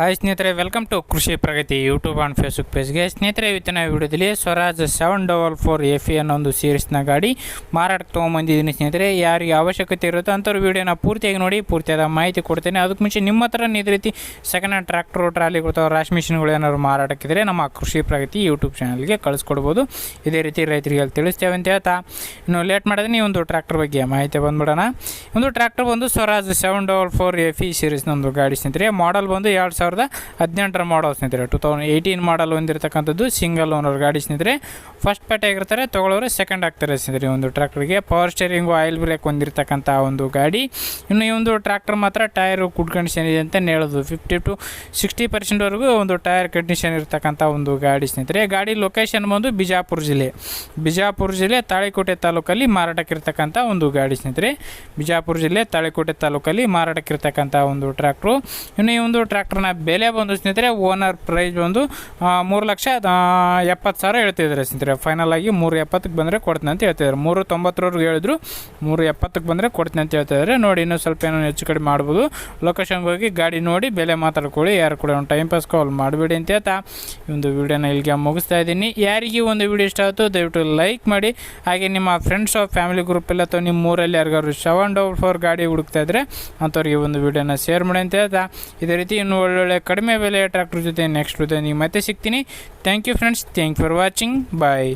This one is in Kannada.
ಹಾಯ್ ಸ್ನೇಹಿತರೆ, ವೆಲ್ಕಮ್ ಟು ಕೃಷಿ ಪ್ರಗತಿ ಯೂಟ್ಯೂಬ್ ಆ್ಯಂಡ್ ಫೇಸ್ಬುಕ್ ಪೇಜ್ಗೆ. ಸ್ನೇಹಿತರೆ, ಇವತ್ತಿನ ವಿಡಿಯೋದಲ್ಲಿ ಸ್ವರಾಜ್ 744 FE ಅನ್ನೋ ಒಂದು ಸೀರೀಸ್ನ ಗಾಡಿ ಮಾರಾಟಕ್ಕೆ ತೊಗೊಂಬಂದಿದ್ದೀನಿ. ಸ್ನೇಹಿತರೆ, ಯಾರಿಗೆ ಅವಶ್ಯಕತೆ ಇರುತ್ತೋ ಅಂಥವ್ರು ವೀಡಿಯೋನ ಪೂರ್ತಿಯಾಗಿ ನೋಡಿ, ಪೂರ್ತಿಯಾದ ಮಾಹಿತಿ ಕೊಡ್ತೇನೆ. ಅದಕ್ಕೆ ಮುಂಚೆ ನಿಮ್ಮ ಹತ್ರ ಇದೇ ರೀತಿ ಸೆಕೆಂಡ್ ಹ್ಯಾಂಡ್ ಟ್ರ್ಯಾಕ್ಟರ್, ಟ್ರಾಲಿಗಳು, ರಾಶ್ ಮಿಷಿನ್ಗಳು ಏನಾದ್ರು ಮಾರಾಟಕ್ಕಿದ್ರೆ ನಮ್ಮ ಕೃಷಿ ಪ್ರಗತಿ ಯೂಟ್ಯೂಬ್ ಚಾನಲ್ಗೆ ಕಳಿಸ್ಕೊಡ್ಬೋದು. ಇದೇ ರೀತಿ ರೈತರಿಗೆ ತಿಳಿಸ್ತೇವೆ ಅಂತ ಹೇಳ್ತಾ ಇನ್ನು ಲೇಟ್ ಮಾಡಿದ್ರೆ ಈ ಒಂದು ಟ್ರ್ಯಾಕ್ಟರ್ ಬಗ್ಗೆ ಮಾಹಿತಿ ಬಂದ್ಬಿಡೋಣ. ಒಂದು ಟ್ರ್ಯಾಕ್ಟರ್ ಬಂದು ಸ್ವರಾಜ್ 744 FE ಸೀರೀಸ್ನ ಒಂದು ಗಾಡಿ ಸ್ನೇಹಿತರೆ. ಮಾಡಲ್ ಬಂದು 2018 ಮಾಡಲ್ ಸ್ನೇಹಿತರೆ. 2018 ಮಾಡಲ್ ಹೊಂದಿರತಕ್ಕಂಥದ್ದು. ಸಿಂಗಲ್ ಓನರ್ ಗಾಡಿ ಸ್ನೇಹಿತರೆ. ಫಸ್ಟ್ ಪೇಟೆ ಆಗಿರ್ತಾರೆ, ತೊಗೊಳ್ಳೋರು ಸೆಕೆಂಡ್ ಆಗ್ತಾರೆ ಸ್ನೇಹಿತರೆ. ಒಂದು ಟ್ರ್ಯಾಕ್ಟರ್ಗೆ ಪವರ್ ಸ್ಟೇರಿಂಗು, ಆಯಿಲ್ ಬ್ರೇಕ್ ಹೊಂದಿರತಕ್ಕಂಥ ಒಂದು ಗಾಡಿ. ಇನ್ನು ಈ ಒಂದು ಟ್ರ್ಯಾಕ್ಟರ್ ಮಾತ್ರ ಟೈರು ಗುಡ್ ಕಂಡೀಷನ್ ಇದೆ ಅಂತ ಹೇಳೋದು. 50 to 60% ಒಂದು ಟೈರ್ ಕಂಡೀಷನ್ ಇರತಕ್ಕಂಥ ಒಂದು ಗಾಡಿ ಸ್ನೇಹಿತರೆ. ಗಾಡಿ ಲೊಕೇಶನ್ ಬಂದು ಬಿಜಾಪುರ ಜಿಲ್ಲೆ ತಾಳಿಕೋಟೆ ತಾಲೂಕಲ್ಲಿ ಮಾರಾಟಕ್ಕಿರ್ತಕ್ಕಂಥ ಒಂದು ಗಾಡಿ ಸ್ನೇಹಿತರೆ. ಬಿಜಾಪುರ ಜಿಲ್ಲೆ ತಾಳಿಕೋಟೆ ತಾಲೂಕಲ್ಲಿ ಮಾರಾಟಕ್ಕಿರ್ತಕ್ಕಂಥ ಒಂದು ಟ್ರ್ಯಾಕ್ಟ್ರು. ಇನ್ನು ಈ ಒಂದು ಟ್ರ್ಯಾಕ್ಟರ್ನ ಬೆಲೆ ಬಂದು ಸ್ನೇಹಿತರೆ, ಓನರ್ ಪ್ರೈಸ್ ಬಂದು 3,70,000 ಹೇಳ್ತಿದ್ದಾರೆ ಸ್ನೇಹಿತರೆ. ಫೈನಲ್ ಆಗಿ 3,70,000 ಬಂದರೆ ಕೊಡ್ತೀನಿ ಅಂತ ಹೇಳ್ತಿದ್ದಾರೆ. 3,90,000 ಹೇಳಿದ್ರು, 3,70,000 ಬಂದರೆ ಕೊಡ್ತೀನಿ ಅಂತ ಹೇಳ್ತಿದ್ದಾರೆ. ನೋಡಿ, ಇನ್ನೂ ಸ್ವಲ್ಪ ಏನೋ ಹೆಚ್ಚು ಕಡಿಮೆ ಮಾಡ್ಬೋದು. ಲೊಕೇಶನ್ಗೆ ಹೋಗಿ ಗಾಡಿ ನೋಡಿ ಬೆಲೆ ಮಾತಾಡ್ಕೊಳ್ಳಿ. ಯಾರು ಕೂಡ ಒಂದು ಟೈಮ್ ಪಾಸ್ ಕಾಲ್ ಮಾಡಬೇಡಿ ಅಂತ ಹೇಳ್ತಾ ಈ ಒಂದು ವಿಡಿಯೋನ ಇಲ್ಲಿಗೆ ಮುಗಿಸ್ತಾ ಇದ್ದೀನಿ. ಯಾರಿಗೆ ಒಂದು ವಿಡಿಯೋ ಇಷ್ಟ ಆಯಿತು ದಯವಿಟ್ಟು ಲೈಕ್ ಮಾಡಿ. ಹಾಗೆ ನಿಮ್ಮ ಫ್ರೆಂಡ್ಸ್ ಫ್ಯಾಮಿಲಿ ಗ್ರೂಪಲ್ಲಿ ಅಥವಾ ನಿಮ್ಮ ಊರಲ್ಲಿ ಯಾರಿಗಾದ್ರು 744 ಗಾಡಿ ಹುಡುಕ್ತಾ ಇದ್ದರೆ ಅಂಥವ್ರಿಗೆ ಒಂದು ವಿಡಿಯೋನ ಶೇರ್ ಮಾಡಿ ಅಂತ ಹೇಳ್ತಾ ಇದೇ ರೀತಿ ಇನ್ನು ಒಳ್ಳೊಳ್ಳೆ ಕಡಿಮೆ ಬೆಲೆಯ ಟ್ರ್ಯಾಕ್ಟರ್ ಜೊತೆ ನೆಕ್ಸ್ಟ್ ಜೊತೆ ನೀವು ಮತ್ತೆ ಸಿಗ್ತೀನಿ. Thank you friends, thank you for watching. Bye.